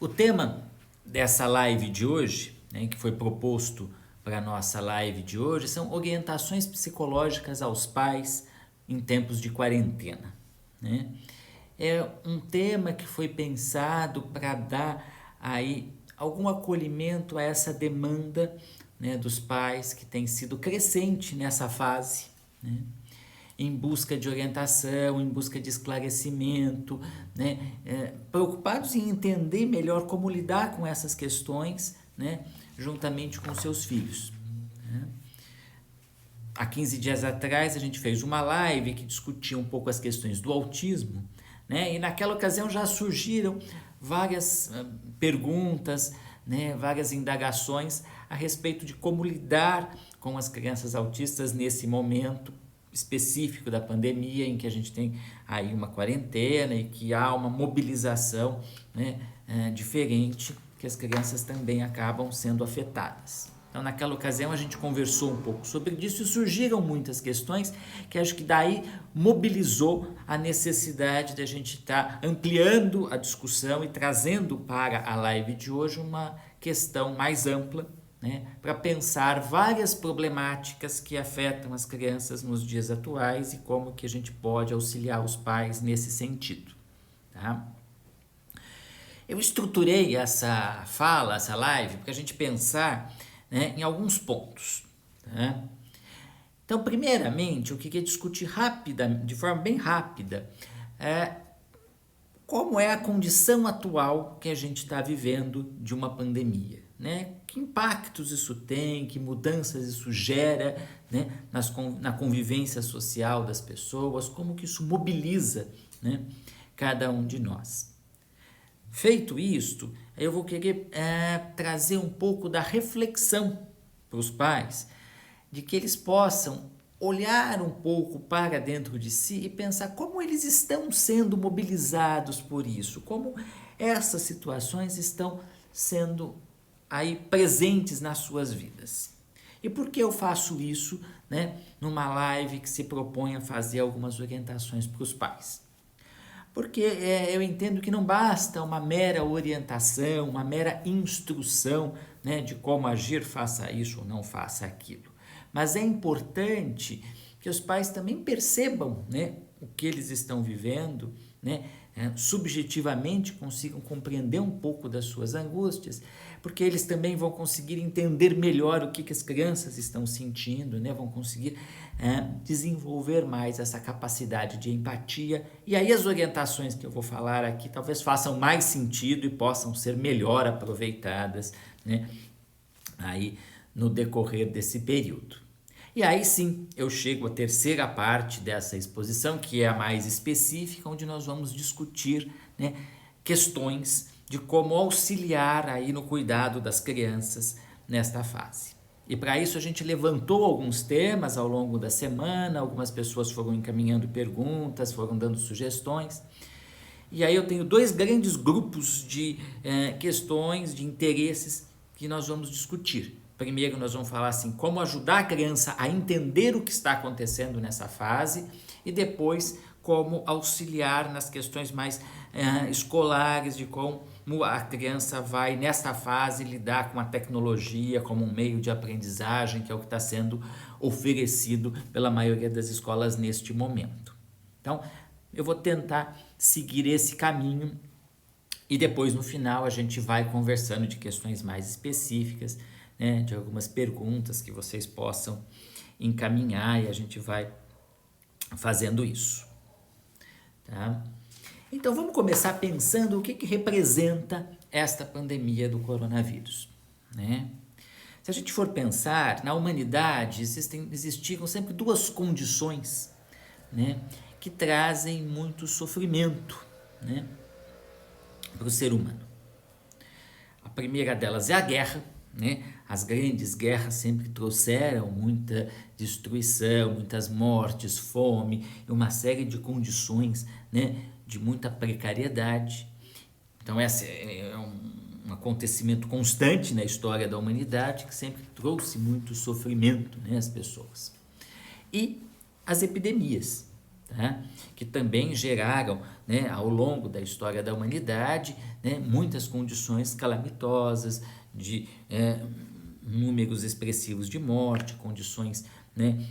O tema dessa live de hoje, né, que foi proposto para a nossa live de hoje, são orientações psicológicas aos pais em tempos de quarentena, né? É um tema que foi pensado para dar aí algum acolhimento a essa demanda, né, dos pais que tem sido crescente nessa fase, né? Em busca de orientação, em busca de esclarecimento, né? Preocupados em entender melhor como lidar com essas questões, né? Juntamente com seus filhos. Né? Há 15 dias atrás a gente fez uma live que discutia um pouco as questões do autismo, né? E naquela ocasião já surgiram várias perguntas, né? Várias indagações a respeito de como lidar com as crianças autistas nesse momento específico da pandemia, em que a gente tem aí uma quarentena e que há uma mobilização, né, diferente, que as crianças também acabam sendo afetadas. Então, naquela ocasião, a gente conversou um pouco sobre isso e surgiram muitas questões que acho que daí mobilizou a necessidade de a gente estar ampliando a discussão e trazendo para a live de hoje uma questão mais ampla, né, para pensar várias problemáticas que afetam as crianças nos dias atuais e como que a gente pode auxiliar os pais nesse sentido. Tá? Eu estruturei essa fala, essa live, para a gente pensar, né, em alguns pontos. Tá? Então, primeiramente, eu queria discutir de forma bem rápida, como é a condição atual que a gente está vivendo de uma pandemia, né? Que impactos isso tem, que mudanças isso gera, né? Na convivência social das pessoas, como que isso mobiliza, né, cada um de nós. Feito isto, eu vou querer trazer um pouco da reflexão para os pais, de que eles possam olhar um pouco para dentro de si e pensar como eles estão sendo mobilizados por isso, como essas situações estão sendo aí presentes nas suas vidas. E por que eu faço isso, né, numa live que se propõe a fazer algumas orientações para os pais? Porque eu entendo que não basta uma mera orientação, uma mera instrução, né, de como agir, faça isso ou não faça aquilo. Mas é importante que os pais também percebam, né, o que eles estão vivendo, né, subjetivamente consigam compreender um pouco das suas angústias, porque eles também vão conseguir entender melhor o que as crianças estão sentindo, né, vão conseguir desenvolver mais essa capacidade de empatia, e aí as orientações que eu vou falar aqui talvez façam mais sentido e possam ser melhor aproveitadas, né, aí no decorrer desse período. E aí sim, eu chego à terceira parte dessa exposição, que é a mais específica, onde nós vamos discutir, né, questões de como auxiliar aí no cuidado das crianças nesta fase. E para isso a gente levantou alguns temas ao longo da semana, algumas pessoas foram encaminhando perguntas, foram dando sugestões. E aí eu tenho dois grandes grupos de questões, de interesses que nós vamos discutir. Primeiro nós vamos falar assim, como ajudar a criança a entender o que está acontecendo nessa fase, e depois como auxiliar nas questões mais escolares, de como a criança vai nessa fase lidar com a tecnologia como um meio de aprendizagem, que é o que está sendo oferecido pela maioria das escolas neste momento. Então, eu vou tentar seguir esse caminho e depois no final a gente vai conversando de questões mais específicas, né, de algumas perguntas que vocês possam encaminhar, e a gente vai fazendo isso. Tá? Então vamos começar pensando o que representa esta pandemia do coronavírus, né? Se a gente for pensar, na humanidade existiram sempre duas condições, né, que trazem muito sofrimento, né, para o ser humano. A primeira delas é a guerra, né? As grandes guerras sempre trouxeram muita destruição, muitas mortes, fome e uma série de condições, né, de muita precariedade. Então esse é um acontecimento constante na história da humanidade que sempre trouxe muito sofrimento, né, às pessoas. E as epidemias, tá? Que também geraram, né, ao longo da história da humanidade, né, muitas condições calamitosas, de números expressivos de morte, condições, né,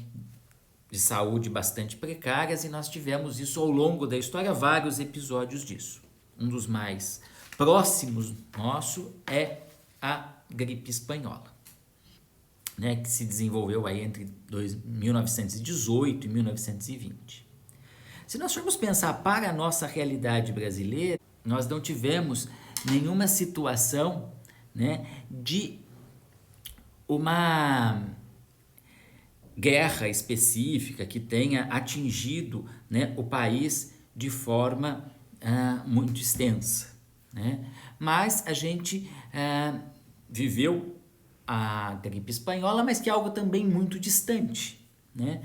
de saúde bastante precárias, e nós tivemos isso ao longo da história, vários episódios disso. Um dos mais próximos nosso é a gripe espanhola, né, que se desenvolveu aí entre 1918 e 1920. Se nós formos pensar para a nossa realidade brasileira, nós não tivemos nenhuma situação, né, de uma guerra específica que tenha atingido, né, o país de forma muito extensa, né? Mas a gente viveu a gripe espanhola, mas que é algo também muito distante, né?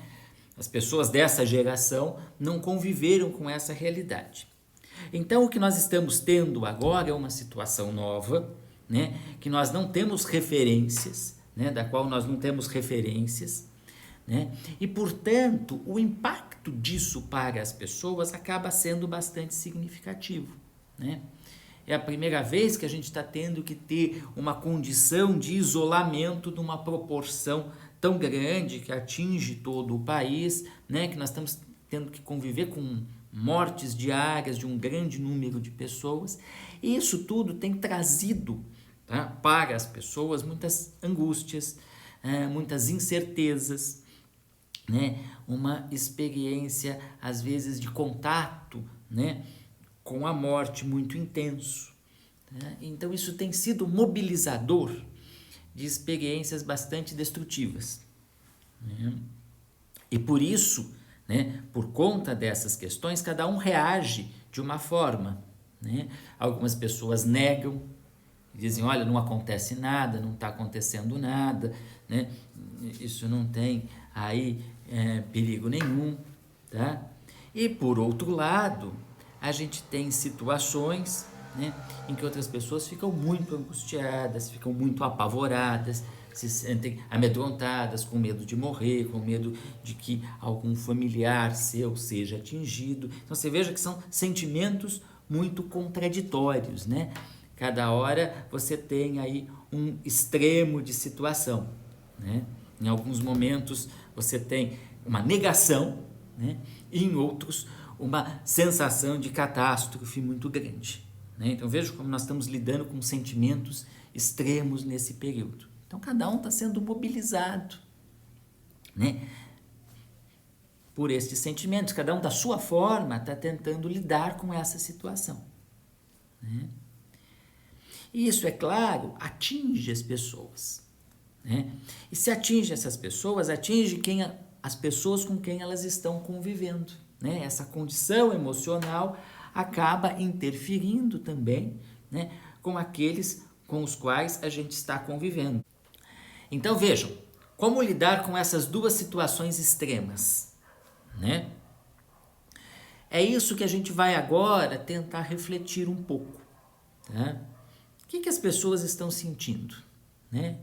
As pessoas dessa geração não conviveram com essa realidade. Então, o que nós estamos tendo agora é uma situação nova, né, que nós não temos referências, né, da qual nós não temos referências, né, e, portanto, o impacto disso para as pessoas acaba sendo bastante significativo, né? É a primeira vez que a gente está tendo que ter uma condição de isolamento de uma proporção tão grande que atinge todo o país, né? Que nós estamos tendo que conviver com mortes diárias de um grande número de pessoas. E isso tudo tem trazido, tá, para as pessoas muitas angústias, muitas incertezas, né? Uma experiência, às vezes, de contato, né, com a morte muito intenso, né? Então isso tem sido mobilizador de experiências bastante destrutivas, né? E por isso, né, por conta dessas questões, cada um reage de uma forma, né? Algumas pessoas negam, dizem, olha, não acontece nada, não está acontecendo nada, né? Isso não tem aí perigo nenhum, tá? E por outro lado, a gente tem situações, né, em que outras pessoas ficam muito angustiadas, ficam muito apavoradas, se sentem amedrontadas, com medo de morrer, com medo de que algum familiar seu seja atingido. Então você veja que são sentimentos muito contraditórios, né? Cada hora você tem aí um extremo de situação, né? Em alguns momentos você tem uma negação, né? E em outros uma sensação de catástrofe muito grande, né? Então veja como nós estamos lidando com sentimentos extremos nesse período. Então cada um está sendo mobilizado, né, por estes sentimentos, cada um da sua forma está tentando lidar com essa situação, né? E isso, é claro, atinge as pessoas, né? E se atinge essas pessoas, atinge as pessoas com quem elas estão convivendo, né? Essa condição emocional acaba interferindo também, né, com aqueles com os quais a gente está convivendo. Então vejam, como lidar com essas duas situações extremas, né? É isso que a gente vai agora tentar refletir um pouco, tá? O que as pessoas estão sentindo, né?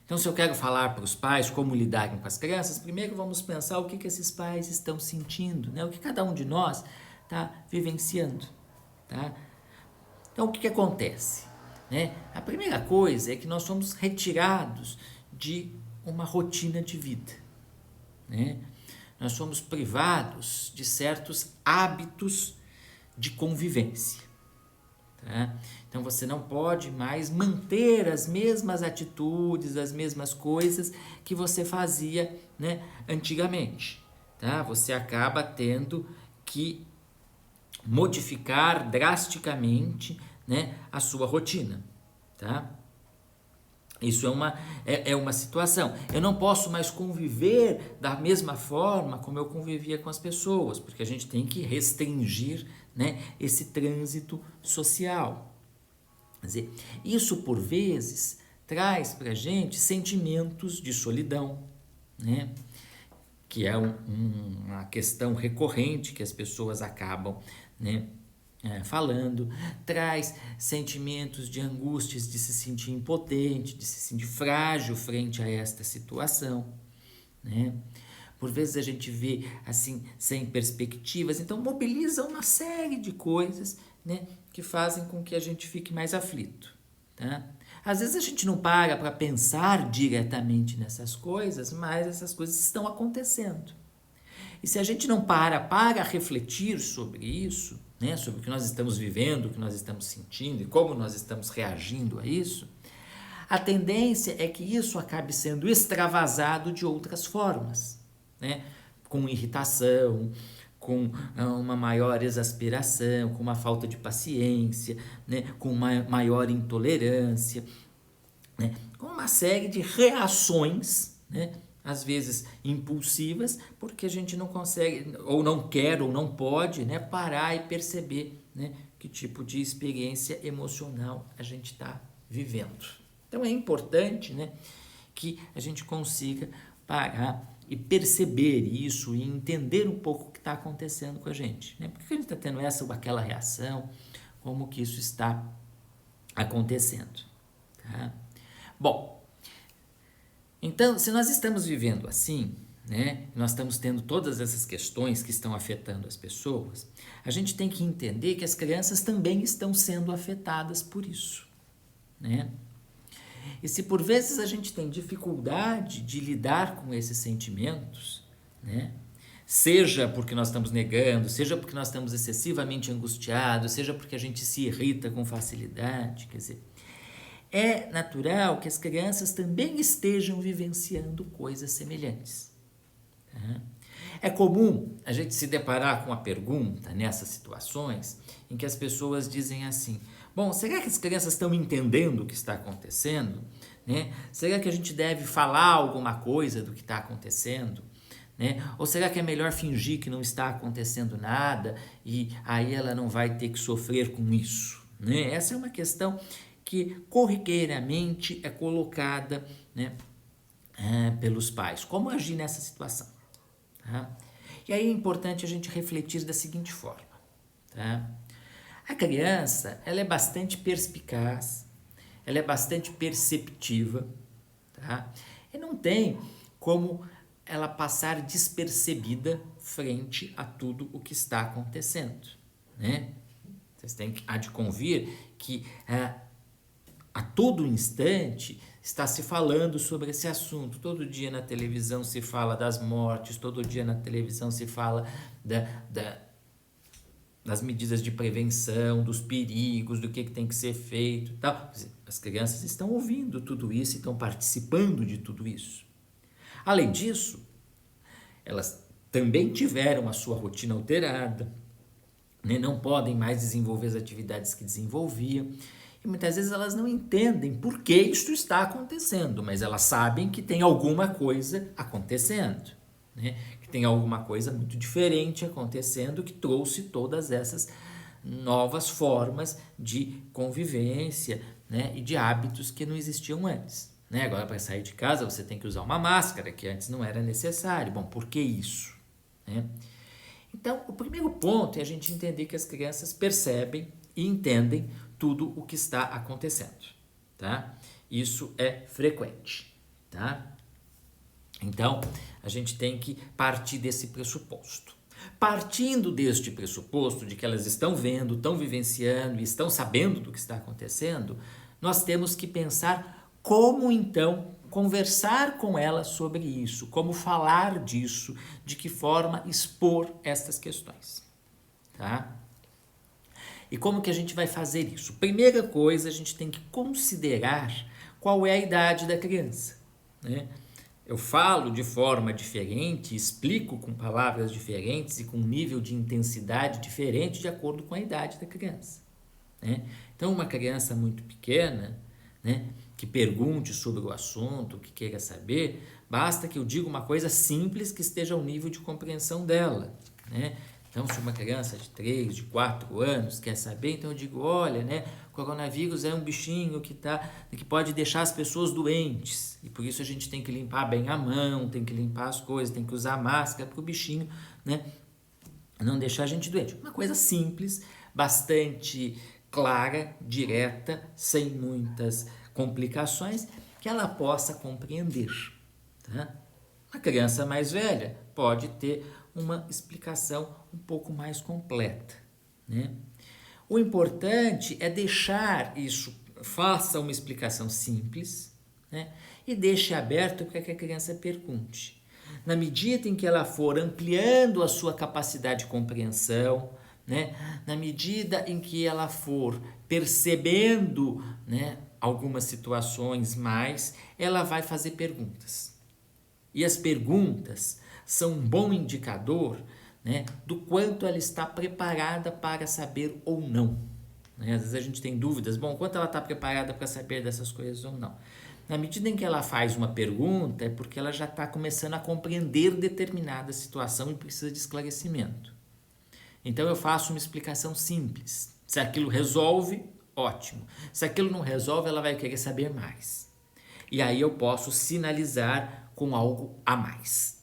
Então, se eu quero falar para os pais como lidarem com as crianças, primeiro vamos pensar o que esses pais estão sentindo, né? O que cada um de nós está vivenciando, tá? Então, o que acontece, né? A primeira coisa é que nós somos retirados de uma rotina de vida, né? Nós somos privados de certos hábitos de convivência, tá? Então você não pode mais manter as mesmas atitudes, as mesmas coisas que você fazia, né, antigamente, tá? Você acaba tendo que modificar drasticamente, né, a sua rotina, tá? Isso é uma situação. Eu não posso mais conviver da mesma forma como eu convivia com as pessoas, porque a gente tem que restringir, né, esse trânsito social. Quer dizer, isso por vezes traz para a gente sentimentos de solidão, né, que é uma questão recorrente que as pessoas acabam, né, falando, traz sentimentos de angústias, de se sentir impotente, de se sentir frágil frente a esta situação, né? por vezes a gente vê assim, sem perspectivas, então mobiliza uma série de coisas, né, que fazem com que a gente fique mais aflito, tá? Às vezes a gente não para pensar diretamente nessas coisas, mas essas coisas estão acontecendo. E se a gente não para refletir sobre isso, né, sobre o que nós estamos vivendo, o que nós estamos sentindo e como nós estamos reagindo a isso, a tendência é que isso acabe sendo extravasado de outras formas, né? Com irritação, com uma maior exasperação, com uma falta de paciência, né? Com uma maior intolerância, né? Com uma série de reações, né? Às vezes impulsivas, porque a gente não consegue, ou não quer, ou não pode, né? Parar e perceber, né? Que tipo de experiência emocional a gente está vivendo. Então é importante, né, que a gente consiga parar e perceber isso e entender um pouco o que está acontecendo com a gente, né? Por que a gente está tendo essa ou aquela reação, como que isso está acontecendo, tá? Bom, então se nós estamos vivendo assim, né, nós estamos tendo todas essas questões que estão afetando as pessoas, a gente tem que entender que as crianças também estão sendo afetadas por isso, né? E se por vezes a gente tem dificuldade de lidar com esses sentimentos, né? Seja porque nós estamos negando, seja porque nós estamos excessivamente angustiados, seja porque a gente se irrita com facilidade, quer dizer, é natural que as crianças também estejam vivenciando coisas semelhantes, tá? É comum a gente se deparar com a pergunta nessas situações em que as pessoas dizem assim: bom, será que as crianças estão entendendo o que está acontecendo? Né? Será que a gente deve falar alguma coisa do que está acontecendo? Né? Ou será que é melhor fingir que não está acontecendo nada e aí ela não vai ter que sofrer com isso? Né? Essa é uma questão que corriqueiramente é colocada, né, pelos pais. Como agir nessa situação? Tá? E aí é importante a gente refletir da seguinte forma, tá? A criança, ela é bastante perspicaz, ela é bastante perceptiva, tá? E não tem como ela passar despercebida frente a tudo o que está acontecendo, né? Vocês têm há de convir que a todo instante está se falando sobre esse assunto. Todo dia na televisão se fala das mortes, todo dia na televisão se fala das medidas de prevenção, dos perigos, do que tem que ser feito e tal. As crianças estão ouvindo tudo isso e estão participando de tudo isso. Além disso, elas também tiveram a sua rotina alterada, né? Não podem mais desenvolver as atividades que desenvolviam. E muitas vezes elas não entendem por que isso está acontecendo, mas elas sabem que tem alguma coisa acontecendo, né? Que tem alguma coisa muito diferente acontecendo que trouxe todas essas novas formas de convivência, né? E de hábitos que não existiam antes, né? Agora, para sair de casa, você tem que usar uma máscara, que antes não era necessário. Bom, por que isso? Né? Então, o primeiro ponto é a gente entender que as crianças percebem e entendem tudo o que está acontecendo, tá? Isso é frequente, tá? Então, a gente tem que partir desse pressuposto. Partindo deste pressuposto de que elas estão vendo, estão vivenciando e estão sabendo do que está acontecendo, nós temos que pensar como então conversar com elas sobre isso, como falar disso, de que forma expor estas questões, tá? E como que a gente vai fazer isso? Primeira coisa, a gente tem que considerar qual é a idade da criança, né? Eu falo de forma diferente, explico com palavras diferentes e com um nível de intensidade diferente de acordo com a idade da criança, né? Então, uma criança muito pequena, né, que pergunte sobre o assunto, que queira saber, basta que eu diga uma coisa simples que esteja ao nível de compreensão dela, né? Então, se uma criança de 3, de 4 anos quer saber, então eu digo, olha, né, coronavírus é um bichinho que pode deixar as pessoas doentes, e por isso a gente tem que limpar bem a mão, tem que limpar as coisas, tem que usar máscara para o bichinho, né, não deixar a gente doente. Uma coisa simples, bastante clara, direta, sem muitas complicações, que ela possa compreender, tá? A criança mais velha pode ter uma explicação um pouco mais completa, né? O importante é deixar isso, faça uma explicação simples, né? E deixe aberto para que a criança pergunte. Na medida em que ela for ampliando a sua capacidade de compreensão, né? Na medida em que ela for percebendo, né, algumas situações mais, ela vai fazer perguntas. E as perguntas são um bom indicador, né, do quanto ela está preparada para saber ou não. Né? Às vezes a gente tem dúvidas, bom, quanto ela está preparada para saber dessas coisas ou não. Na medida em que ela faz uma pergunta, é porque ela já está começando a compreender determinada situação e precisa de esclarecimento. Então eu faço uma explicação simples. Se aquilo resolve, ótimo. Se aquilo não resolve, ela vai querer saber mais. E aí eu posso sinalizar com algo a mais,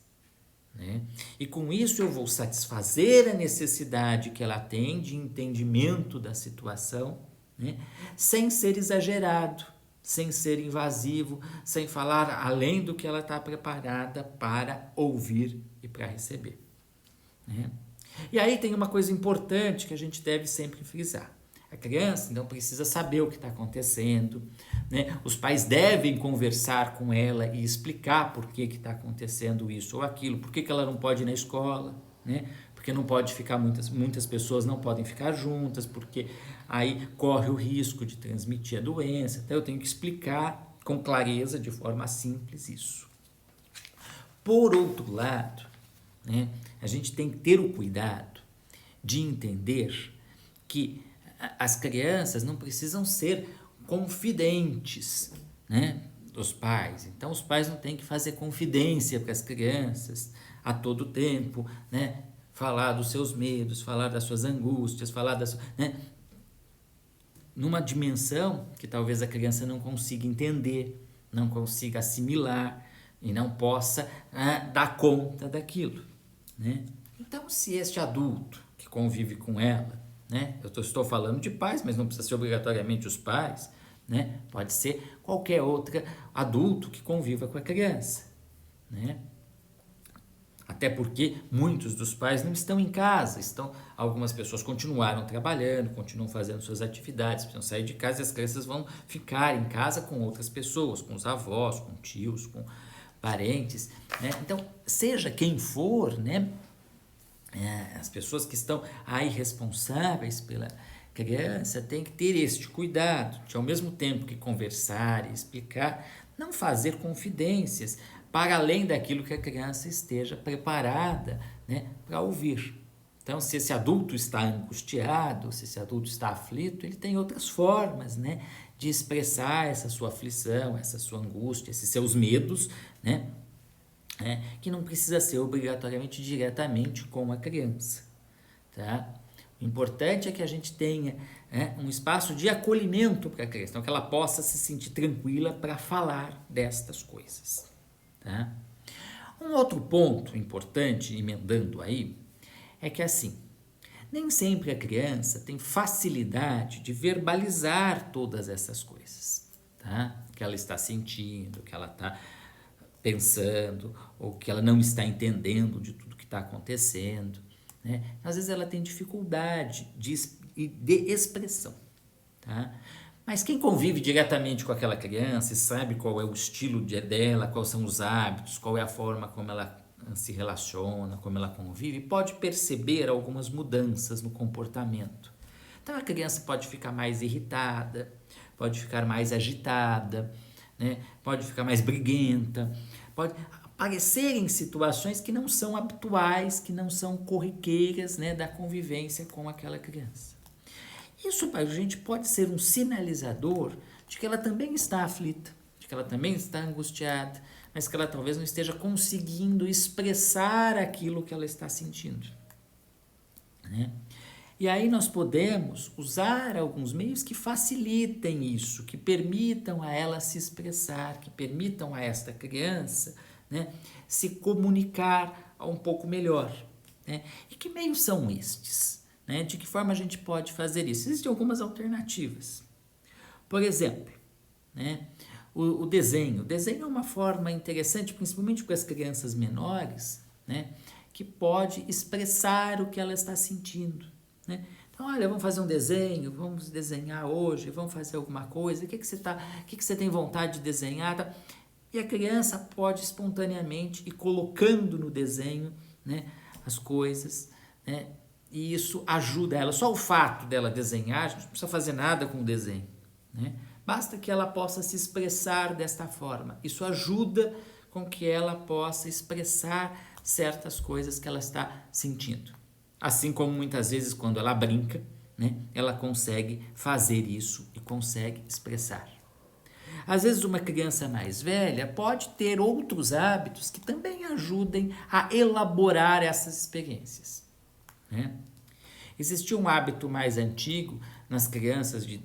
né? E com isso eu vou satisfazer a necessidade que ela tem de entendimento da situação, né? Sem ser exagerado, sem ser invasivo, sem falar além do que ela está preparada para ouvir e para receber, né? E aí tem uma coisa importante que a gente deve sempre frisar. A criança, então, precisa saber o que está acontecendo, né? Os pais devem conversar com ela e explicar por que está acontecendo isso ou aquilo, por que ela não pode ir na escola, né? Porque não pode ficar, muitas pessoas não podem ficar juntas, porque aí corre o risco de transmitir a doença. Então, eu tenho que explicar com clareza, de forma simples, isso. Por outro lado, né, a gente tem que ter o cuidado de entender que as crianças não precisam ser confidentes, né, dos pais. Então, os pais não têm que fazer confidência para as crianças a todo tempo, né, falar dos seus medos, falar das suas angústias, falar das, né, numa dimensão que talvez a criança não consiga entender, não consiga assimilar e não possa dar conta daquilo, né? Então, se este adulto que convive com ela, né, eu estou falando de pais, mas não precisa ser obrigatoriamente os pais, né? Pode ser qualquer outro adulto que conviva com a criança, né? Até porque muitos dos pais não estão em casa, algumas pessoas continuaram trabalhando, continuam fazendo suas atividades, precisam sair de casa e as crianças vão ficar em casa com outras pessoas, com os avós, com tios, com parentes, né? Então, seja quem for, né, as pessoas que estão aí responsáveis pela criança têm que ter este cuidado de, ao mesmo tempo que conversar e explicar, não fazer confidências para além daquilo que a criança esteja preparada, né, para ouvir. Então, se esse adulto está angustiado, se esse adulto está aflito, ele tem outras formas, né, de expressar essa sua aflição, essa sua angústia, esses seus medos, né, que não precisa ser obrigatoriamente diretamente com a criança, tá? O importante é que a gente tenha, um espaço de acolhimento para a criança, então que ela possa se sentir tranquila para falar destas coisas, tá? Um outro ponto importante, emendando aí, é que assim, nem sempre a criança tem facilidade de verbalizar todas essas coisas, tá? Que ela está sentindo, que ela está pensando, ou que ela não está entendendo de tudo que está acontecendo, né? Às vezes ela tem dificuldade de expressão, tá? Mas quem convive diretamente com aquela criança e sabe qual é o estilo dela, quais são os hábitos, qual é a forma como ela se relaciona, como ela convive, pode perceber algumas mudanças no comportamento. Então a criança pode ficar mais irritada, pode ficar mais agitada, né? Pode ficar mais briguenta, pode aparecer em situações que não são habituais, que não são corriqueiras, né, da convivência com aquela criança. Isso para a gente pode ser um sinalizador de que ela também está aflita, de que ela também está angustiada, mas que ela talvez não esteja conseguindo expressar aquilo que ela está sentindo, né? E aí nós podemos usar alguns meios que facilitem isso, que permitam a ela se expressar, que permitam a esta criança, né, se comunicar um pouco melhor, né? E que meios são estes, né? De que forma a gente pode fazer isso? Existem algumas alternativas. Por exemplo, né, o desenho. O desenho é uma forma interessante, principalmente com as crianças menores, né, que pode expressar o que ela está sentindo, né? Então, olha, vamos fazer um desenho, vamos desenhar hoje, vamos fazer alguma coisa, o que que você tem vontade de desenhar? Tá? E a criança pode espontaneamente ir colocando no desenho, né, as coisas, né, e isso ajuda ela. Só o fato dela desenhar, a gente não precisa fazer nada com o desenho, né? Basta que ela possa se expressar desta forma. Isso ajuda com que ela possa expressar certas coisas que ela está sentindo. Assim como muitas vezes quando ela brinca, né, ela consegue fazer isso e consegue expressar. Às vezes uma criança mais velha pode ter outros hábitos que também ajudem a elaborar essas experiências, né? Existia um hábito mais antigo nas crianças de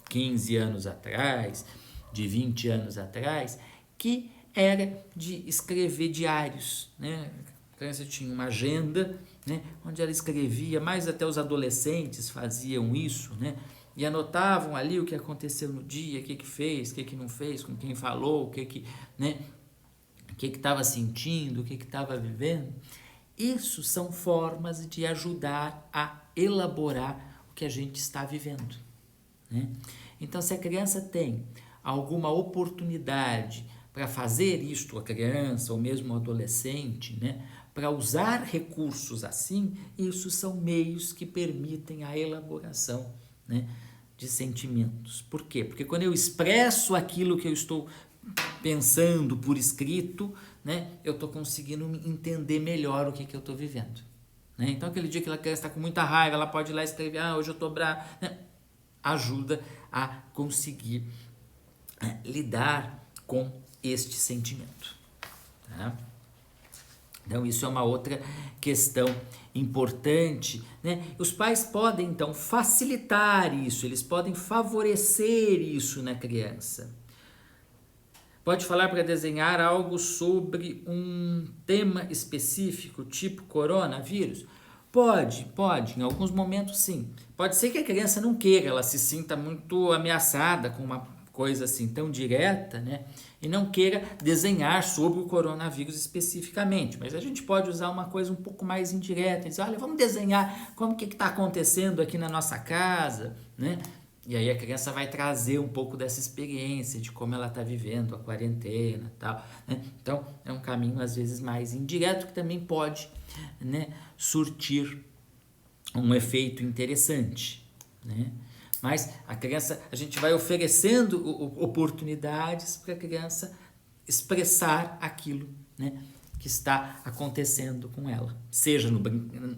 15 anos atrás, de 20 anos atrás, que era de escrever diários, né? A criança tinha uma agenda, né, onde ela escrevia, mais até os adolescentes faziam isso, né? E anotavam ali o que aconteceu no dia, o que fez, o que não fez, com quem falou, né, o que estava sentindo, o que estava vivendo. Isso são formas de ajudar a elaborar o que a gente está vivendo, né? Então, se a criança tem alguma oportunidade para fazer isto, a criança ou mesmo o adolescente, né, para usar recursos assim, isso são meios que permitem a elaboração, né, de sentimentos. Por quê? Porque quando eu expresso aquilo que eu estou pensando por escrito, né, eu estou conseguindo entender melhor o que eu estou vivendo, né? Então, aquele dia que a criança está com muita raiva, ela pode ir lá e escrever, hoje eu estou bravo, né? Ajuda a conseguir lidar com este sentimento, tá? Então, isso é uma outra questão importante, né? Os pais podem, então, facilitar isso, eles podem favorecer isso na criança. Pode falar para desenhar algo sobre um tema específico, tipo coronavírus? Pode, em alguns momentos sim. Pode ser que a criança não queira, ela se sinta muito ameaçada com uma coisa assim tão direta, né? E não queira desenhar sobre o coronavírus especificamente. Mas a gente pode usar uma coisa um pouco mais indireta, dizer, olha, vamos desenhar como que está acontecendo aqui na nossa casa, né? E aí a criança vai trazer um pouco dessa experiência de como ela está vivendo a quarentena e tal, né? Então, é um caminho às vezes mais indireto que também pode, né, surtir um efeito interessante, né? Mas a criança, a gente vai oferecendo oportunidades para a criança expressar aquilo, né, que está acontecendo com ela, seja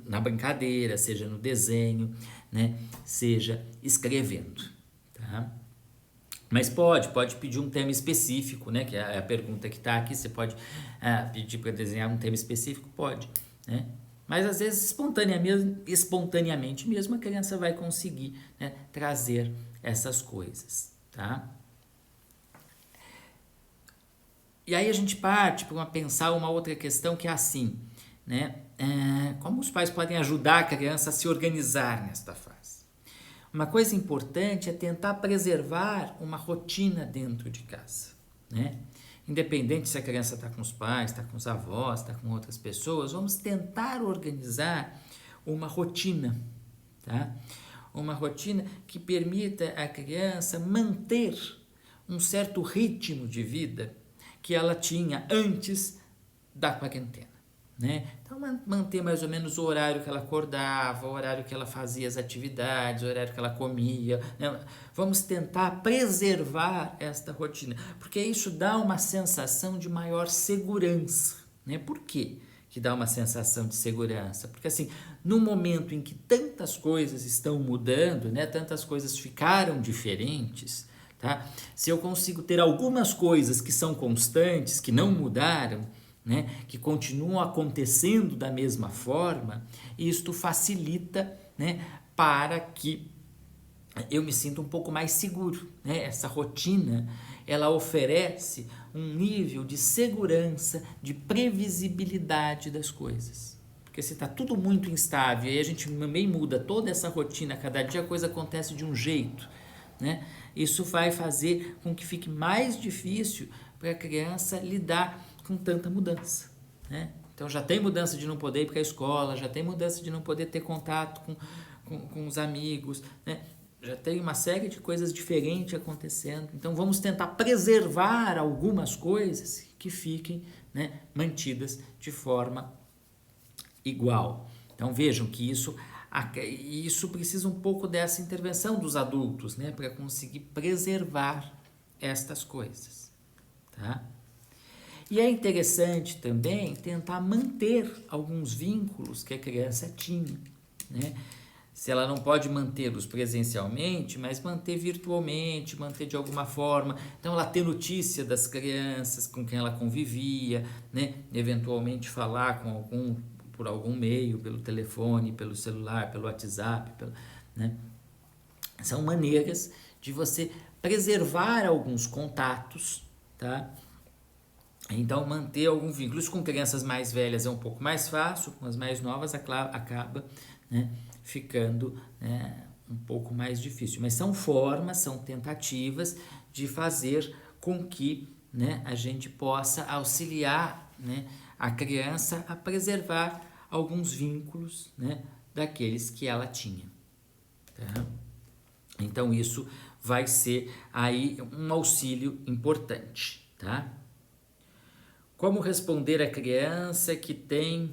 na brincadeira, seja no desenho, né, seja escrevendo, tá? Mas pode pedir um tema específico, né, que é a pergunta que está aqui, você pode pedir para desenhar um tema específico, pode, né? Mas às vezes espontaneamente mesmo a criança vai conseguir, né, trazer essas coisas, tá? E aí a gente parte para pensar uma outra questão que é assim, né? Como os pais podem ajudar a criança a se organizar nesta fase? Uma coisa importante é tentar preservar uma rotina dentro de casa, né? Independente se a criança está com os pais, está com os avós, está com outras pessoas, vamos tentar organizar uma rotina, tá? Uma rotina que permita à criança manter um certo ritmo de vida que ela tinha antes da quarentena, né? Então, manter mais ou menos o horário que ela acordava, o horário que ela fazia as atividades, o horário que ela comia, né? Vamos tentar preservar esta rotina, porque isso dá uma sensação de maior segurança, né? Por quê que dá uma sensação de segurança? Porque assim, no momento em que tantas coisas estão mudando, né? Tantas coisas ficaram diferentes, tá? Se eu consigo ter algumas coisas que são constantes, que não mudaram, né, que continuam acontecendo da mesma forma, isto facilita, né, para que eu me sinta um pouco mais seguro, né? Essa rotina, ela oferece um nível de segurança, de previsibilidade das coisas. Porque se está tudo muito instável e aí a gente também muda toda essa rotina, cada dia a coisa acontece de um jeito, né? Isso vai fazer com que fique mais difícil para a criança lidar com tanta mudança, né? Então já tem mudança de não poder ir para a escola, já tem mudança de não poder ter contato com os amigos, né? Já tem uma série de coisas diferentes acontecendo. Então vamos tentar preservar algumas coisas que fiquem, né, mantidas de forma igual. Então vejam que isso precisa um pouco dessa intervenção dos adultos, né, para conseguir preservar estas coisas, tá? E é interessante também tentar manter alguns vínculos que a criança tinha, né? Se ela não pode mantê-los presencialmente, mas manter virtualmente, manter de alguma forma. Então, ela ter notícia das crianças com quem ela convivia, né? Eventualmente falar por algum meio, pelo telefone, pelo celular, pelo WhatsApp, né? São maneiras de você preservar alguns contatos, tá? Então, manter algum vínculo. Isso com crianças mais velhas é um pouco mais fácil, com as mais novas acaba, né, ficando, né, um pouco mais difícil. Mas são formas, são tentativas de fazer com que, né, a gente possa auxiliar, né, a criança a preservar alguns vínculos, né, daqueles que ela tinha. Tá? Então, isso vai ser aí um auxílio importante, tá? Como responder a criança que tem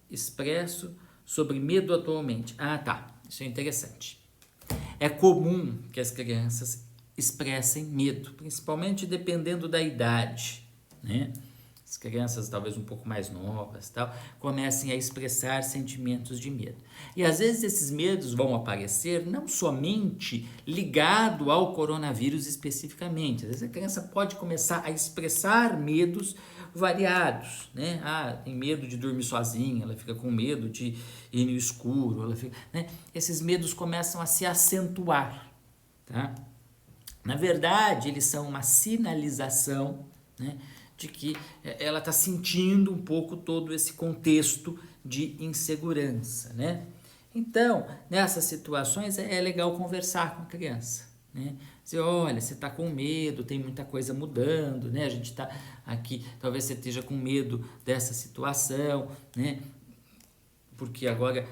expresso sobre medo atualmente? Ah, tá. Isso é interessante. É comum que as crianças expressem medo, principalmente dependendo da idade, né? As crianças talvez um pouco mais novas, tal, comecem a expressar sentimentos de medo. E às vezes esses medos vão aparecer não somente ligado ao coronavírus especificamente. Às vezes a criança pode começar a expressar medos variados, né? Ah, tem medo de dormir sozinha, ela fica com medo de ir no escuro, né? Esses medos começam a se acentuar, tá? Na verdade, eles são uma sinalização, né, de que ela está sentindo um pouco todo esse contexto de insegurança, né? Então, nessas situações é legal conversar com a criança, né? Dizer, olha, você está com medo, tem muita coisa mudando, né? A gente está aqui, talvez você esteja com medo dessa situação, né? Porque agora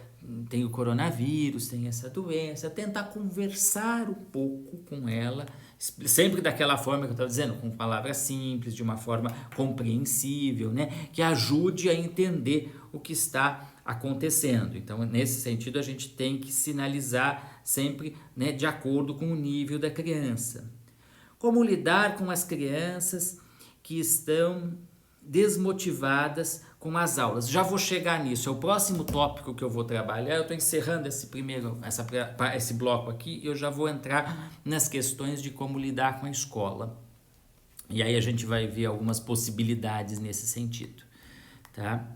tem o coronavírus, tem essa doença, tentar conversar um pouco com ela, sempre daquela forma que eu estava dizendo, com palavras simples, de uma forma compreensível, né? Que ajude a entender o que está acontecendo. Então, nesse sentido, a gente tem que sinalizar sempre, né, de acordo com o nível da criança. Como lidar com as crianças que estão desmotivadas com as aulas? Já vou chegar nisso, é o próximo tópico que eu vou trabalhar. Eu estou encerrando esse bloco aqui e eu já vou entrar nas questões de como lidar com a escola. E aí a gente vai ver algumas possibilidades nesse sentido, tá?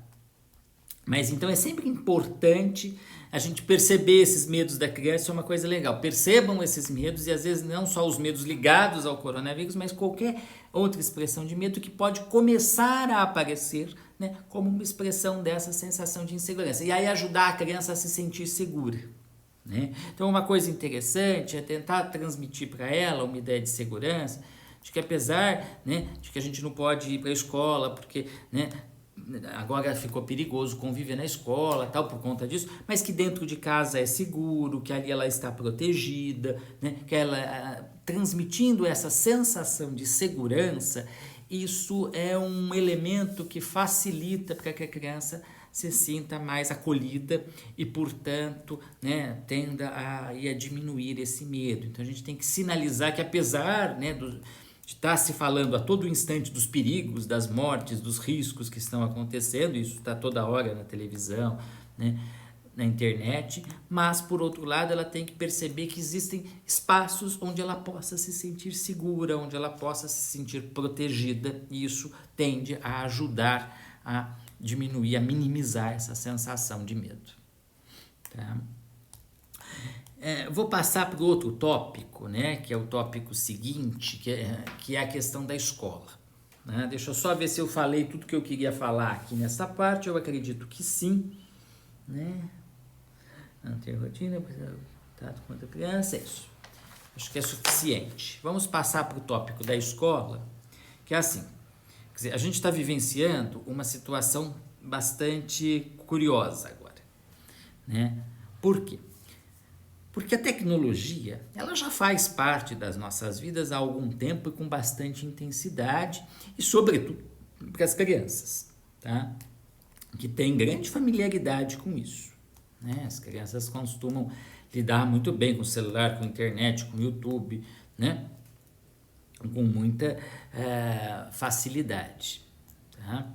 Mas então é sempre importante a gente perceber esses medos da criança, é uma coisa legal. Percebam esses medos e às vezes não só os medos ligados ao coronavírus, mas qualquer outra expressão de medo que pode começar a aparecer, né, como uma expressão dessa sensação de insegurança. E aí ajudar a criança a se sentir segura, né? Então uma coisa interessante é tentar transmitir para ela uma ideia de segurança, de que apesar, né, de que a gente não pode ir para a escola porque, né, agora ficou perigoso conviver na escola, tal, por conta disso, mas que dentro de casa é seguro, que ali ela está protegida, né? Que ela, transmitindo essa sensação de segurança, isso é um elemento que facilita para que a criança se sinta mais acolhida e, portanto, né, tenda a diminuir esse medo. Então a gente tem que sinalizar que apesar, né, de estar se falando a todo instante dos perigos, das mortes, dos riscos que estão acontecendo, isso está toda hora na televisão, né, na internet, mas por outro lado ela tem que perceber que existem espaços onde ela possa se sentir segura, onde ela possa se sentir protegida, e isso tende a ajudar a diminuir, a minimizar essa sensação de medo, tá? Vou passar para o outro tópico, né, que é o tópico seguinte, que é a questão da escola, né? Deixa eu só ver se eu falei tudo que eu queria falar aqui nessa parte. Eu acredito que sim, né? manter rotina, contato com outra criança, é isso. Acho que é suficiente. Vamos passar para o tópico da escola, que é assim, quer dizer, a gente está vivenciando uma situação bastante curiosa agora, né? Por quê? Porque a tecnologia, ela já faz parte das nossas vidas há algum tempo e com bastante intensidade, e sobretudo para as crianças, tá? Que têm grande familiaridade com isso, né? As crianças costumam lidar muito bem com o celular, com a internet, com o YouTube, né? Com muita facilidade, tá?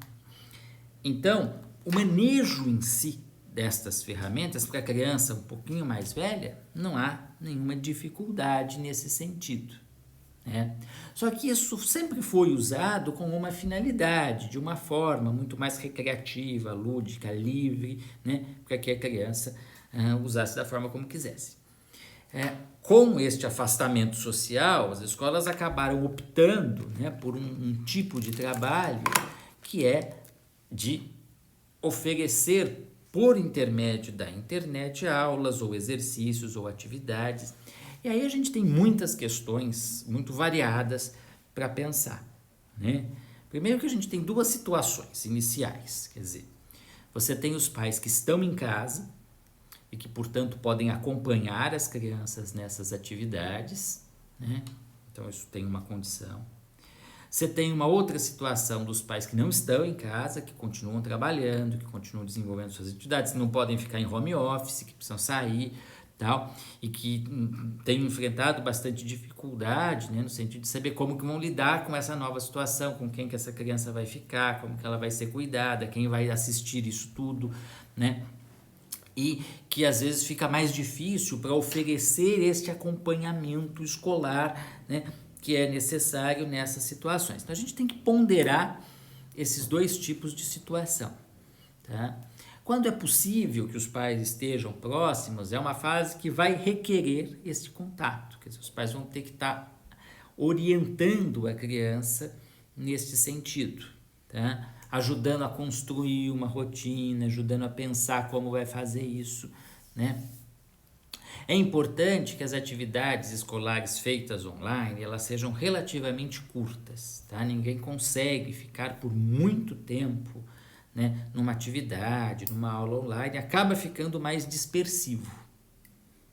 Então, o manejo em si destas ferramentas para a criança um pouquinho mais velha, não há nenhuma dificuldade nesse sentido, né? Só que isso sempre foi usado com uma finalidade, de uma forma muito mais recreativa, lúdica, livre, né? Para que a criança usasse da forma como quisesse. Com este afastamento social, as escolas acabaram optando, né, por um tipo de trabalho que é de oferecer, por intermédio da internet, aulas ou exercícios ou atividades. E aí a gente tem muitas questões muito variadas para pensar, né? Primeiro que a gente tem duas situações iniciais, quer dizer, você tem os pais que estão em casa e que, portanto, podem acompanhar as crianças nessas atividades, né? Então isso tem uma condição. Você tem uma outra situação dos pais que não estão em casa, que continuam trabalhando, que continuam desenvolvendo suas atividades, que não podem ficar em home office, que precisam sair, tal, e que têm enfrentado bastante dificuldade, né, no sentido de saber como que vão lidar com essa nova situação, com quem que essa criança vai ficar, como que ela vai ser cuidada, quem vai assistir isso tudo, né? E que às vezes fica mais difícil para oferecer este acompanhamento escolar, né, que é necessário nessas situações. Então a gente tem que ponderar esses dois tipos de situação, tá? Quando é possível que os pais estejam próximos, é uma fase que vai requerer esse contato, quer dizer, os pais vão ter que estar orientando a criança nesse sentido, tá? Ajudando a construir uma rotina, ajudando a pensar como vai fazer isso, né? É importante que as atividades escolares feitas online, elas sejam relativamente curtas, tá? Ninguém consegue ficar por muito tempo, né, numa atividade, numa aula online, acaba ficando mais dispersivo,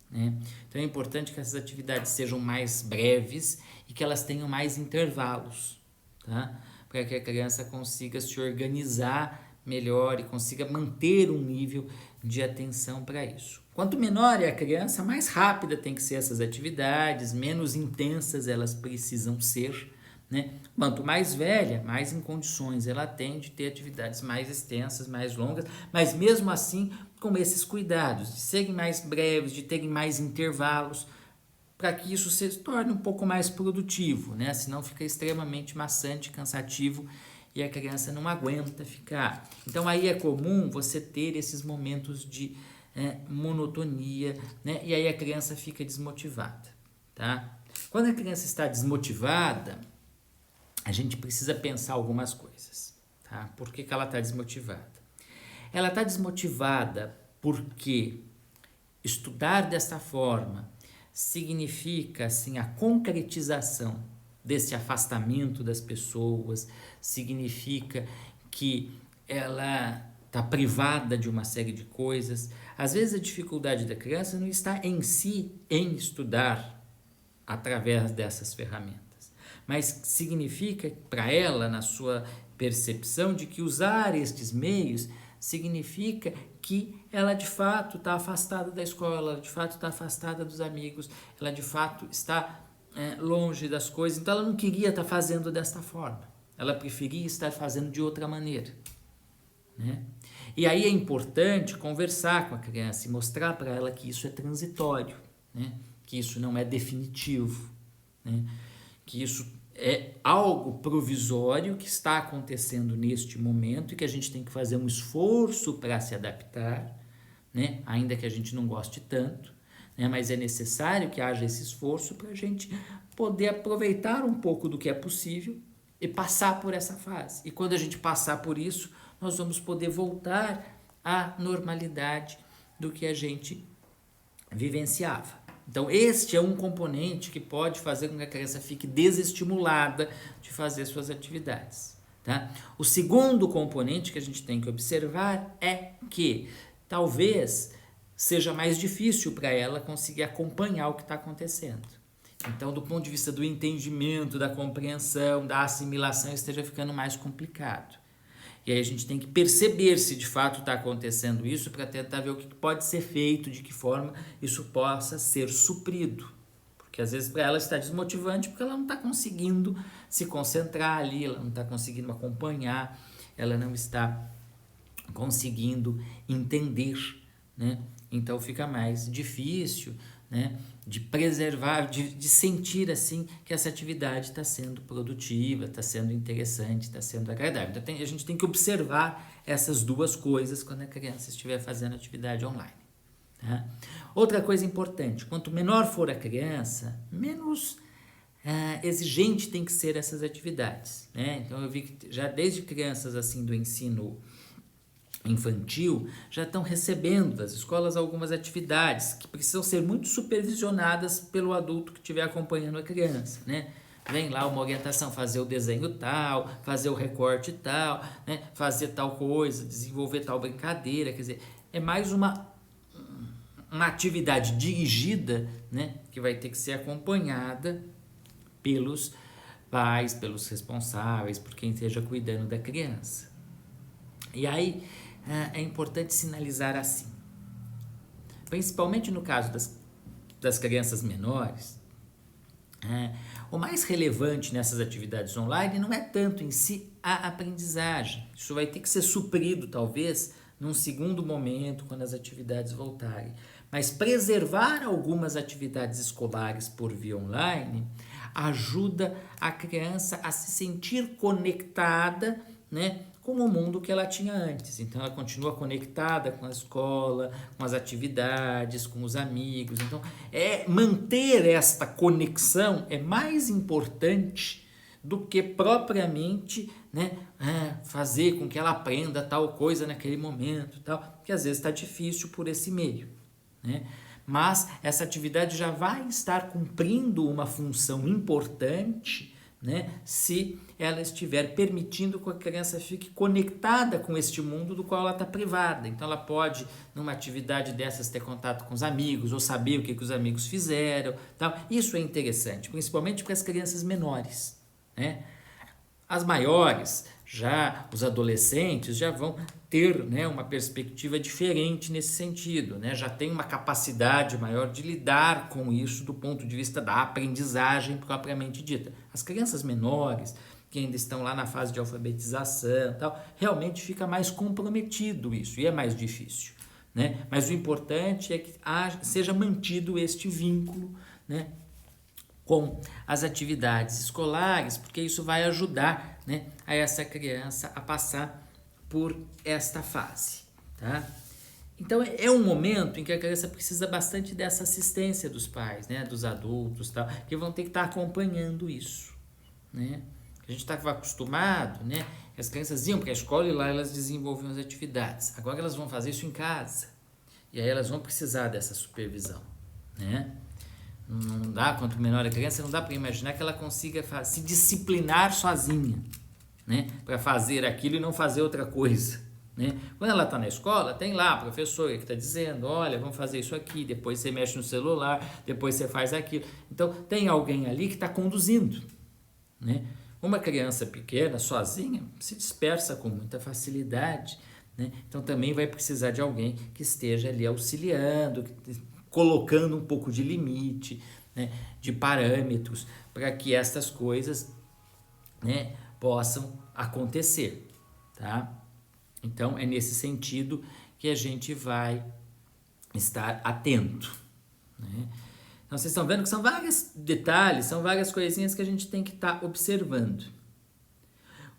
né? Então é importante que essas atividades sejam mais breves e que elas tenham mais intervalos, tá? Para que a criança consiga se organizar melhor e consiga manter um nível de atenção para isso. Quanto menor é a criança, mais rápida tem que ser essas atividades, menos intensas elas precisam ser, né? Quanto mais velha, mais em condições ela tem de ter atividades mais extensas, mais longas, mas mesmo assim com esses cuidados, de serem mais breves, de terem mais intervalos, para que isso se torne um pouco mais produtivo, né? Senão fica extremamente maçante, cansativo e a criança não aguenta ficar. Então aí é comum você ter esses momentos de monotonia, né? E aí a criança fica desmotivada, tá? Quando a criança está desmotivada, a gente precisa pensar algumas coisas, tá? Por que ela está desmotivada? Ela está desmotivada porque estudar desta forma significa, assim, a concretização desse afastamento das pessoas, significa que ela está privada de uma série de coisas. Às vezes a dificuldade da criança não está em si em estudar através dessas ferramentas, mas significa para ela, na sua percepção, de que usar estes meios significa que ela de fato está afastada da escola, ela de fato está afastada dos amigos, ela de fato está longe das coisas, então ela não queria estar fazendo desta forma, ela preferia estar fazendo de outra maneira, né? E aí é importante conversar com a criança e mostrar para ela que isso é transitório, né? Que isso não é definitivo, né? Que isso é algo provisório que está acontecendo neste momento e que a gente tem que fazer um esforço para se adaptar, né? Ainda que a gente não goste tanto, né? Mas é necessário que haja esse esforço para a gente poder aproveitar um pouco do que é possível e passar por essa fase. E quando a gente passar por isso, nós vamos poder voltar à normalidade do que a gente vivenciava. Então, este é um componente que pode fazer com que a criança fique desestimulada de fazer suas atividades. Tá? O segundo componente que a gente tem que observar é que talvez seja mais difícil para ela conseguir acompanhar o que está acontecendo. Então, do ponto de vista do entendimento, da compreensão, da assimilação, esteja ficando mais complicado. E aí a gente tem que perceber se de fato está acontecendo isso para tentar ver o que pode ser feito, de que forma isso possa ser suprido. Porque às vezes para ela está desmotivante porque ela não está conseguindo se concentrar ali, ela não está conseguindo acompanhar, ela não está conseguindo entender, né? Então fica mais difícil, né, de preservar, de sentir assim que essa atividade está sendo produtiva, está sendo interessante, está sendo agradável. Então a gente tem que observar essas duas coisas quando a criança estiver fazendo atividade online. Tá? Outra coisa importante, quanto menor for a criança, menos exigente tem que ser essas atividades. Né? Então eu vi que já desde crianças assim do ensino infantil já estão recebendo das escolas algumas atividades que precisam ser muito supervisionadas pelo adulto que estiver acompanhando a criança, né? Vem lá uma orientação, fazer o desenho tal, fazer o recorte tal, né? Fazer tal coisa, desenvolver tal brincadeira, quer dizer, é mais uma atividade dirigida, né? Que vai ter que ser acompanhada pelos pais, pelos responsáveis, por quem esteja cuidando da criança. E aí é importante sinalizar assim, principalmente no caso das crianças menores, o mais relevante nessas atividades online não é tanto em si a aprendizagem, isso vai ter que ser suprido talvez num segundo momento, quando as atividades voltarem, mas preservar algumas atividades escolares por via online ajuda a criança a se sentir conectada, né, com o mundo que ela tinha antes. Então ela continua conectada com a escola, com as atividades, com os amigos. Então manter esta conexão é mais importante do que propriamente, né, fazer com que ela aprenda tal coisa naquele momento, tal, que às vezes está difícil por esse meio, né? Mas essa atividade já vai estar cumprindo uma função importante, né, se ela estiver permitindo que a criança fique conectada com este mundo do qual ela está privada. Então ela pode, numa atividade dessas, ter contato com os amigos ou saber o que os amigos fizeram, tal. Isso é interessante, principalmente para as crianças menores, né? As maiores, já os adolescentes, já vão ter, né, uma perspectiva diferente nesse sentido, né? Já tem uma capacidade maior de lidar com isso do ponto de vista da aprendizagem propriamente dita. As crianças menores, que ainda estão lá na fase de alfabetização, tal, realmente fica mais comprometido isso e é mais difícil, né? Mas o importante é que seja mantido este vínculo, né, com as atividades escolares, porque isso vai ajudar, né, a essa criança a passar por esta fase, tá? Então é um momento em que a criança precisa bastante dessa assistência dos pais, né, dos adultos, tal, que vão ter que estar acompanhando isso, né? A gente estava acostumado, né, que as crianças iam para a escola e lá elas desenvolviam as atividades. Agora elas vão fazer isso em casa e aí elas vão precisar dessa supervisão, né? Não dá, quanto menor a criança, não dá para imaginar que ela consiga se disciplinar sozinha, né, para fazer aquilo e não fazer outra coisa, né? Quando ela está na escola, tem lá a professora que está dizendo, olha, vamos fazer isso aqui, depois você mexe no celular, depois você faz aquilo. Então tem alguém ali que está conduzindo, né? Uma criança pequena, sozinha, se dispersa com muita facilidade, né? Então também vai precisar de alguém que esteja ali auxiliando, colocando um pouco de limite, né, de parâmetros, para que essas coisas, né, possam acontecer, tá? Então é nesse sentido que a gente vai estar atento, né? Então vocês estão vendo que são vários detalhes, são várias coisinhas que a gente tem que estar observando.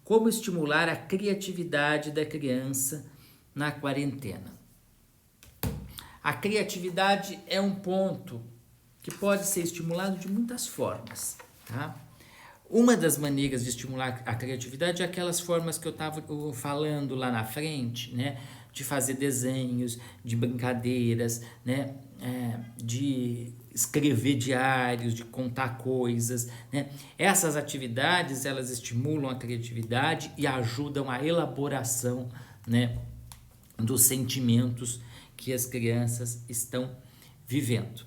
Como estimular a criatividade da criança na quarentena? A criatividade é um ponto que pode ser estimulado de muitas formas, tá? Uma das maneiras de estimular a criatividade é aquelas formas que eu estava falando lá na frente, né? De fazer desenhos, de brincadeiras, né? de escrever diários, de contar coisas, né? Essas atividades, elas estimulam a criatividade e ajudam a elaboração, né, dos sentimentos que as crianças estão vivendo.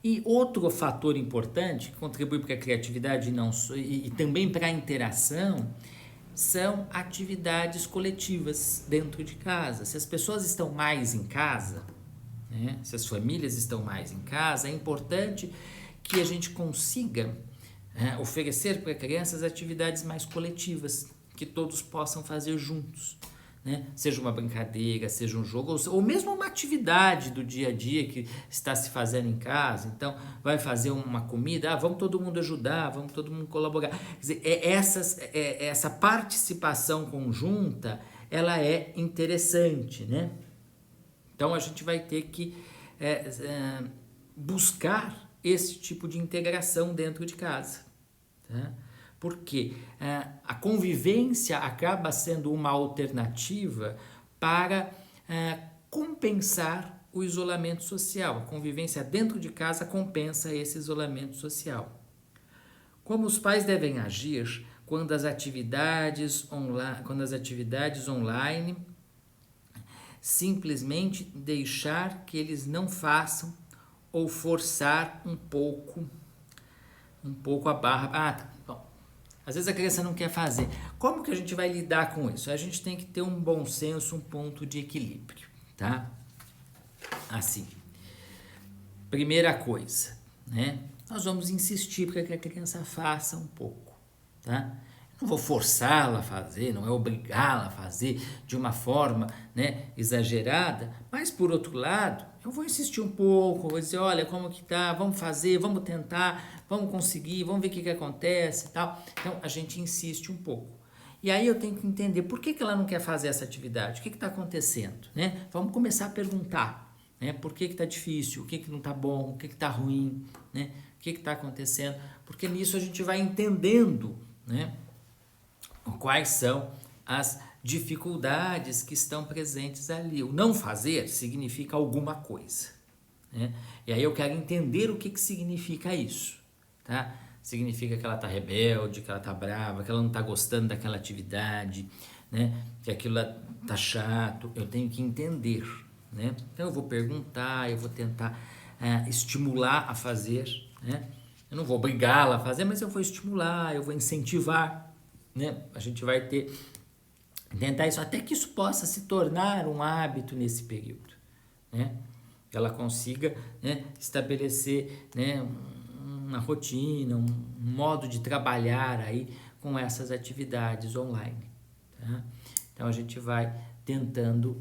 E outro fator importante que contribui para a criatividade e também para a interação são atividades coletivas dentro de casa. Se as pessoas estão mais em casa, né, se as famílias estão mais em casa, é importante que a gente consiga oferecer para crianças atividades mais coletivas, que todos possam fazer juntos. Né? Seja uma brincadeira, seja um jogo, ou mesmo uma atividade do dia a dia que está se fazendo em casa. Então, vai fazer uma comida, vamos todo mundo ajudar, vamos todo mundo colaborar. Quer dizer, essa participação conjunta, ela é interessante, né? Então, a gente vai ter que buscar esse tipo de integração dentro de casa, tá? Porque a convivência acaba sendo uma alternativa para compensar o isolamento social. A convivência dentro de casa compensa esse isolamento social. Como os pais devem agir quando as atividades online simplesmente deixar que eles não façam ou forçar um pouco a barra. Tá bom. Às vezes a criança não quer fazer. Como que a gente vai lidar com isso? A gente tem que ter um bom senso, um ponto de equilíbrio, tá? Assim, primeira coisa, né? Nós vamos insistir para que a criança faça um pouco, tá? Não vou forçá-la a fazer, não é obrigá-la a fazer de uma forma, né, exagerada, mas por outro lado, eu vou insistir um pouco, vou dizer, olha, como que tá, vamos fazer, vamos tentar, vamos conseguir, vamos ver o que acontece e tal. Então, a gente insiste um pouco. E aí eu tenho que entender por que ela não quer fazer essa atividade, o que está acontecendo, né? Vamos começar a perguntar, né? Por que está difícil, o que não está bom, o que está ruim, né? O que está acontecendo, porque nisso a gente vai entendendo, né, quais são as dificuldades que estão presentes ali. O não fazer significa alguma coisa, né? E aí eu quero entender o que significa isso, tá? Significa que ela está rebelde, que ela está brava, que ela não está gostando daquela atividade, né? Que aquilo está chato. Eu tenho que entender, né? Então eu vou perguntar, eu vou tentar estimular a fazer, né? Eu não vou obrigá-la a fazer, mas eu vou estimular, eu vou incentivar, né? A gente vai tentar isso até que isso possa se tornar um hábito nesse período, né? Que ela consiga, né, estabelecer, né, uma rotina, um modo de trabalhar aí com essas atividades online, tá? Então a gente vai tentando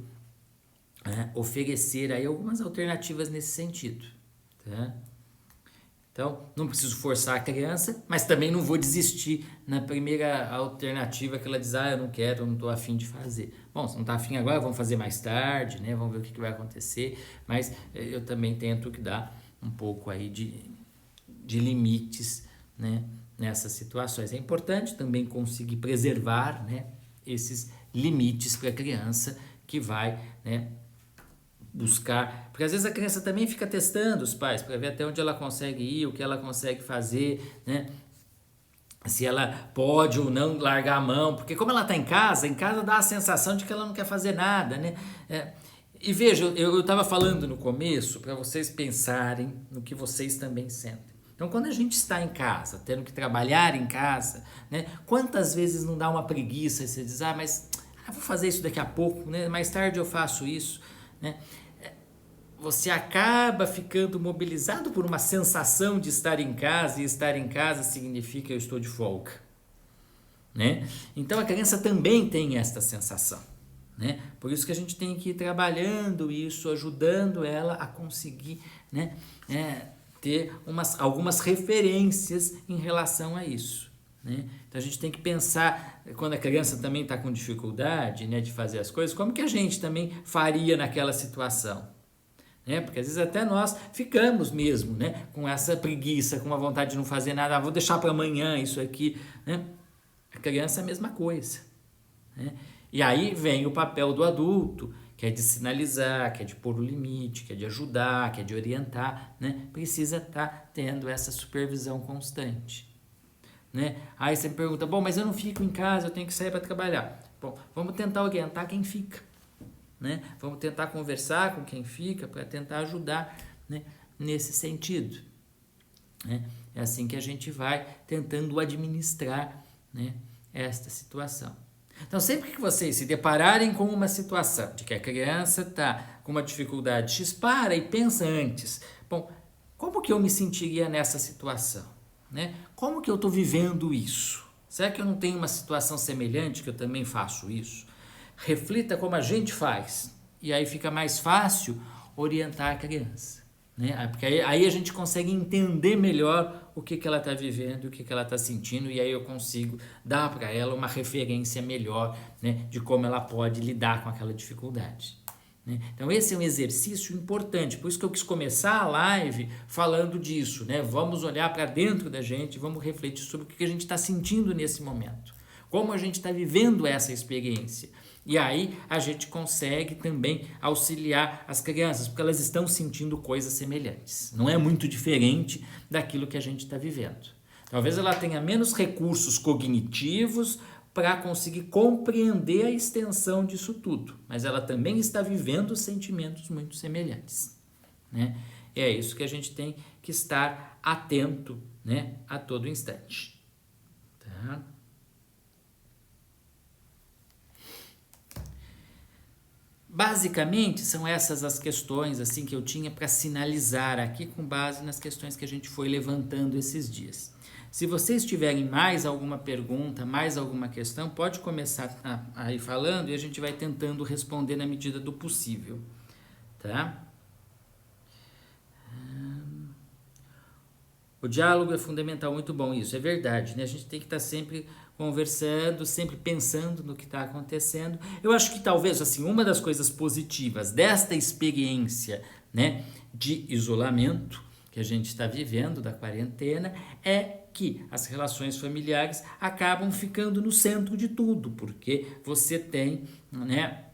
oferecer aí algumas alternativas nesse sentido, tá? Então, não preciso forçar a criança, mas também não vou desistir na primeira alternativa que ela diz, eu não quero, eu não estou afim de fazer. Bom, se não está afim agora, vamos fazer mais tarde, né? Vamos ver o que vai acontecer, mas eu também tento que dar um pouco aí de limites, né, nessas situações. É importante também conseguir preservar, né, esses limites para a criança que vai, né, buscar, porque às vezes a criança também fica testando os pais para ver até onde ela consegue ir, o que ela consegue fazer, né? Se ela pode ou não largar a mão, porque como ela está em casa dá a sensação de que ela não quer fazer nada, né? E veja, eu estava falando no começo para vocês pensarem no que vocês também sentem. Então, quando a gente está em casa, tendo que trabalhar em casa, né? Quantas vezes não dá uma preguiça e você diz, mas vou fazer isso daqui a pouco, né? Mais tarde eu faço isso, né? Você acaba ficando mobilizado por uma sensação de estar em casa, e estar em casa significa eu estou de folga, né? Então a criança também tem esta sensação, né? Por isso que a gente tem que ir trabalhando isso, ajudando ela a conseguir, né, ter algumas referências em relação a isso, né? Então a gente tem que pensar, quando a criança também está com dificuldade, né, de fazer as coisas, como que a gente também faria naquela situação, né? Porque às vezes até nós ficamos mesmo, né, com essa preguiça, com a vontade de não fazer nada, vou deixar para amanhã isso aqui, né? A criança é a mesma coisa, né? E aí vem o papel do adulto, que que é de sinalizar, que é de pôr o limite, que é de ajudar, que é de orientar, né? Precisa estar tendo essa supervisão constante, né? Aí você me pergunta, bom, mas eu não fico em casa, eu tenho que sair para trabalhar. Bom, vamos tentar orientar quem fica, né? Vamos tentar conversar com quem fica para tentar ajudar, né, nesse sentido, né? É assim que a gente vai tentando administrar, né, esta situação. Então, sempre que vocês se depararem com uma situação de que a criança está com uma dificuldade X, para e pensa antes. Bom, como que eu me sentiria nessa situação? Né? Como que eu estou vivendo isso? Será que eu não tenho uma situação semelhante que eu também faço isso? Reflita como a gente faz. E aí fica mais fácil orientar a criança. Né? Porque aí a gente consegue entender melhor o que ela está vivendo, o que ela está sentindo, e aí eu consigo dar para ela uma referência melhor, né, de como ela pode lidar com aquela dificuldade. Né? Então esse é um exercício importante, por isso que eu quis começar a live falando disso, né? Vamos olhar para dentro da gente, vamos refletir sobre o que a gente está sentindo nesse momento, como a gente está vivendo essa experiência. E aí a gente consegue também auxiliar as crianças, porque elas estão sentindo coisas semelhantes. Não é muito diferente daquilo que a gente está vivendo. Talvez ela tenha menos recursos cognitivos para conseguir compreender a extensão disso tudo, mas ela também está vivendo sentimentos muito semelhantes, né? É isso que a gente tem que estar atento, né, a todo instante. Tá? Basicamente, são essas as questões assim que eu tinha para sinalizar aqui com base nas questões que a gente foi levantando esses dias. Se vocês tiverem mais alguma pergunta, mais alguma questão, pode começar a ir falando e a gente vai tentando responder na medida do possível, tá? O diálogo é fundamental, muito bom isso, é verdade, né? A gente tem que estar sempre conversando, sempre pensando no que está acontecendo. Eu acho que talvez, assim, uma das coisas positivas desta experiência, né, de isolamento que a gente está vivendo, da quarentena, é que as relações familiares acabam ficando no centro de tudo, porque você tem, né,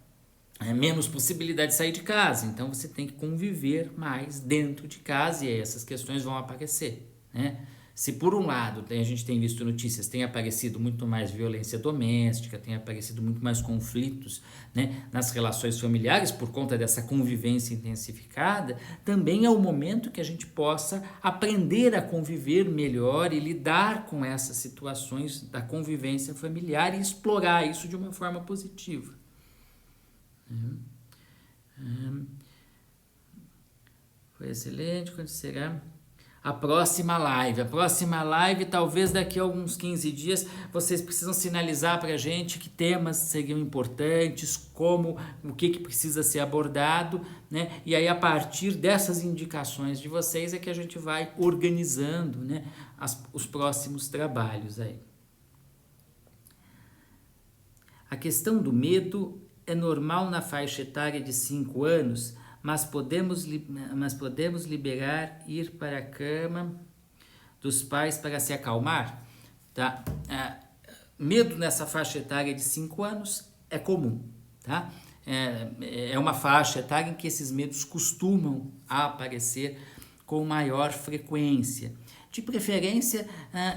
menos possibilidade de sair de casa, então você tem que conviver mais dentro de casa e aí essas questões vão aparecer, né? Se por um lado a gente tem visto notícias, tem aparecido muito mais violência doméstica, tem aparecido muito mais conflitos, né, nas relações familiares por conta dessa convivência intensificada, também é o momento que a gente possa aprender a conviver melhor e lidar com essas situações da convivência familiar e explorar isso de uma forma positiva. Foi excelente. Quando será a próxima live? A próxima live, talvez daqui a alguns 15 dias, vocês precisam sinalizar para a gente que temas seriam importantes, como, o que precisa ser abordado, né? E aí, a partir dessas indicações de vocês, é que a gente vai organizando, né, os próximos trabalhos aí. A questão do medo é normal na faixa etária de 5 anos, mas podemos liberar, ir para a cama dos pais para se acalmar? Tá? Medo nessa faixa etária de 5 anos é comum. Tá? É uma faixa etária em que esses medos costumam aparecer com maior frequência. De preferência,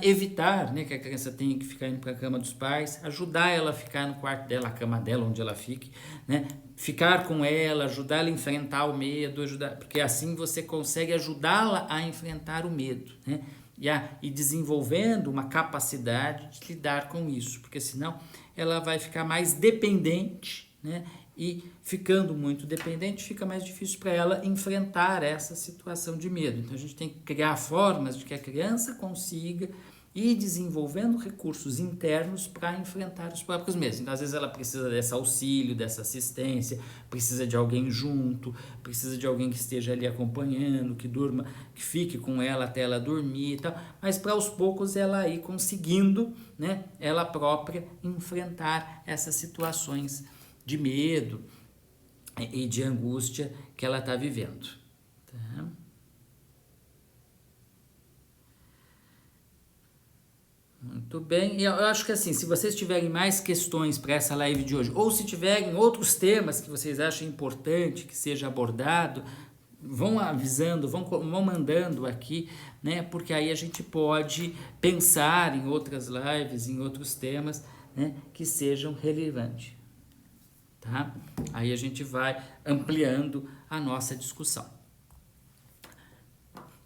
evitar, né, que a criança tenha que ficar indo para a cama dos pais, ajudar ela a ficar no quarto dela, a cama dela, onde ela fique, né, ficar com ela, ajudar ela a enfrentar o medo, porque assim você consegue ajudá-la a enfrentar o medo, né, e desenvolvendo uma capacidade de lidar com isso, porque senão ela vai ficar mais dependente, né, e ficando muito dependente, fica mais difícil para ela enfrentar essa situação de medo. Então a gente tem que criar formas de que a criança consiga ir desenvolvendo recursos internos para enfrentar os próprios medos. Então às vezes ela precisa desse auxílio, dessa assistência, precisa de alguém junto, precisa de alguém que esteja ali acompanhando, que durma, que fique com ela até ela dormir e tal, mas para aos poucos ela ir conseguindo, né, ela própria enfrentar essas situações de medo e de angústia que ela está vivendo. Tá? Muito Muito bem. E eu acho que assim, se vocês tiverem mais questões para essa live de hoje, ou se tiverem outros temas que vocês acham importante que seja abordado, vão avisando, vão mandando aqui, né? Porque aí a gente pode pensar em outras lives, em outros temas, né? Que sejam relevantes, tá? Aí a gente vai ampliando a nossa discussão.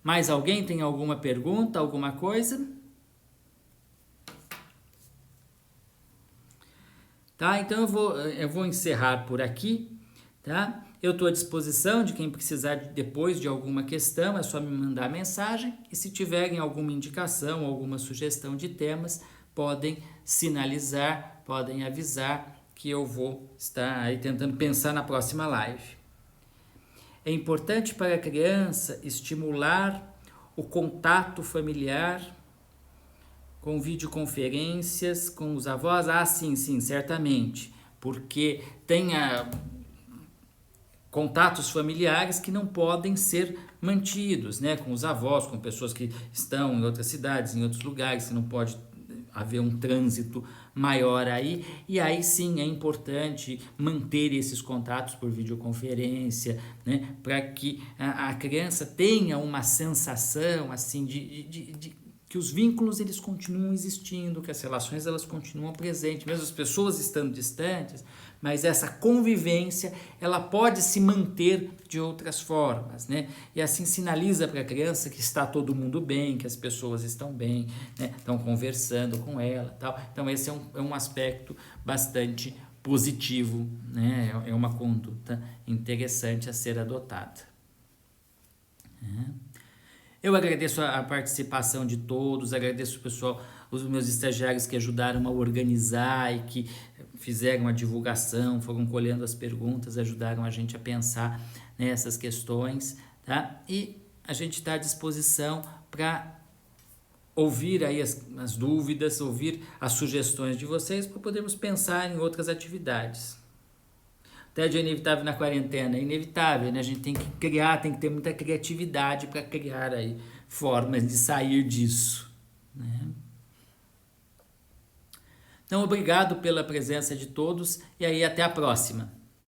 Mais alguém tem alguma pergunta, alguma coisa? Tá? Então eu vou encerrar por aqui, tá? Eu estou à disposição de quem precisar depois de alguma questão, é só me mandar mensagem. E se tiverem alguma indicação, alguma sugestão de temas, podem sinalizar, podem avisar que eu vou estar aí tentando pensar na próxima live. É importante para a criança estimular o contato familiar com videoconferências com os avós? Ah, sim, certamente. Porque tem contatos familiares que não podem ser mantidos, né? Com os avós, com pessoas que estão em outras cidades, em outros lugares, que não pode haver um trânsito maior aí, e aí sim é importante manter esses contatos por videoconferência, né, para que a criança tenha uma sensação assim de que os vínculos eles continuam existindo, que as relações elas continuam presentes, mesmo as pessoas estando distantes, mas essa convivência ela pode se manter de outras formas, né? E assim sinaliza para a criança que está todo mundo bem, que as pessoas estão bem, né? Estão conversando com ela, tal. Então esse é um aspecto bastante positivo, né? É uma conduta interessante a ser adotada. Eu agradeço a participação de todos, agradeço o pessoal, os meus estagiários que ajudaram a organizar e que fizeram a divulgação, foram colhendo as perguntas, ajudaram a gente a pensar nessas questões, tá? E a gente está à disposição para ouvir aí as dúvidas, ouvir as sugestões de vocês para podermos pensar em outras atividades. Tédio é inevitável na quarentena, é inevitável, né? A gente tem que criar, tem que ter muita criatividade para criar aí formas de sair disso, né? Então, obrigado pela presença de todos e aí até a próxima.